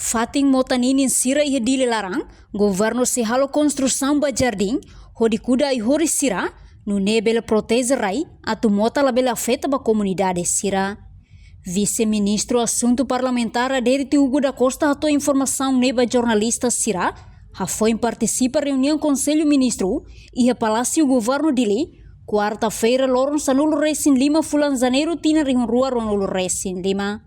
Fating motaninin sira ia dile larang, governo se halo construção ba jardim, hodi kuda i hori sira, no nebele protege rai, atu mota labela afeta ba comunidade sira. Vice-ministro assunto parlamentar Adérito Hugo da Costa atou informação neba jornalista sira, foi participa reunião Conselho Ministro e a Palácio Governo dele, quarta-feira loron sanulo Resin Lima fulan janeiro tina ring rua ronulo Resin Lima.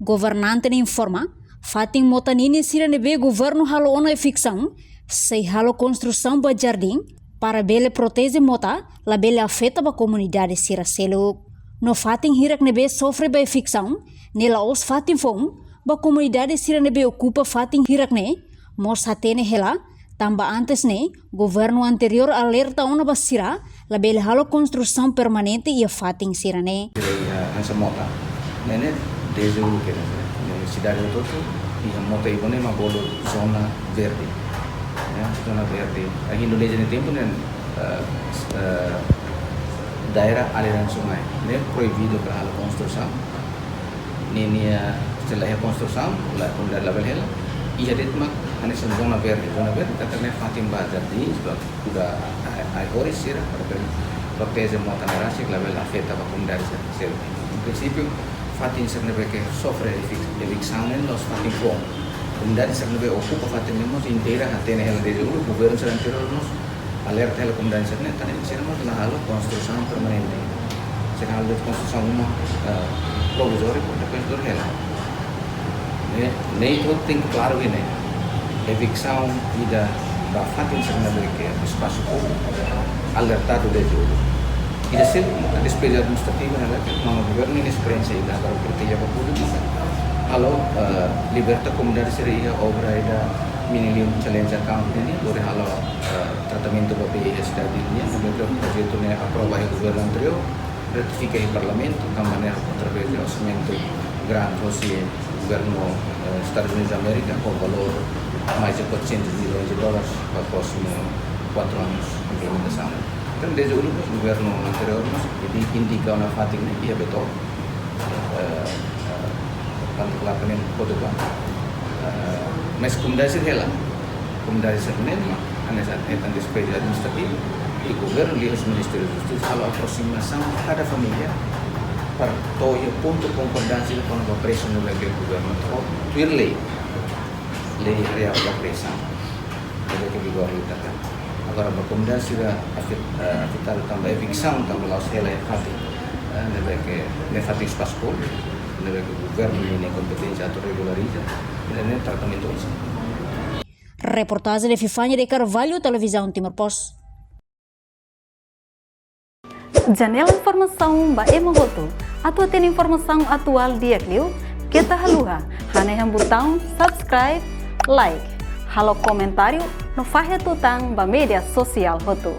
Governante informa, fating motanini sira nebe governo halo ona e ficção, sei halo construção ba jardim, para bele protege mota, la bele afeta ba comunidade sira selo. No fating hirak nebe sofre ba ficção, nela os fating fong, ba comunidade sira nebe ocupa fating hirak ne, mos hatene hela, tamba antes ne, governo anterior alerta ona ba sira, la bele halo construção permanente e a fating sira ne. Essa mota, né? Desde o que cidade do todo e a moto aí quando é uma bola zona verde, né? Zona verde. Aqui no Indonésia tem também daerah aliran sungai, né? Proibido para a construção. Ini setelah construção, lá quando ela level e já tem uma zona verde katanya Fatim Bazar di sebab sudah horis sira para proteger moto narasi level afeta para comunidade sira. Em princípio Fatim Sernebeke sofre evicção nos Fatim Fong. Comunidade Sernebeke ocupa Fatim nos inteira até na desde o governo anterior nos alerta a comunidade Sernebeke tane sermos na halo construção permanente. Será halo construção uma provisória por depois do ela. Nem tudo tem claro que nem evicção ida da Fatim Sernebeke espaço público alertado desde o e ser a despesa administrativa no governo ini experiência ida para proteger o público. Halo liberta comunidade seria obra da minimum challenge account ini boleh halo tratamento para PIS tadi ini sebagai projeto ne aprova o governo anterior ratifica em parlamento também através do orçamento grande do governo Estados Unidos da América com valor mais de 400 milhões de dólares para os próximos 4 anos de implementação. Kan desde o governo anterior jadi indika na Fatim ni ia betul tanto lakukan kode kan mas komunidade hela komunidade sernen ane saat etan despesa administratif e governo lihat Ministério da Justiça halo aproximação cada família para toyo ponto concordância com a pressão no level governo tuir lei real da pressão jadi que vigor kita kan. Agora a comunidade sudah afetar também evicção também lá os ela é Fatim deve que ne Fatim espaço público deve que o governo ini competência atau regulariza ne tratamento isso. Reportagem de Fifanya de Carvalho, Televisão Timor Post. Janela informação ba emogoto atau tem informação atual dia kliu kita haluha haneham botão subscribe like halo comentário no fahe tutang ba media sosial hotu.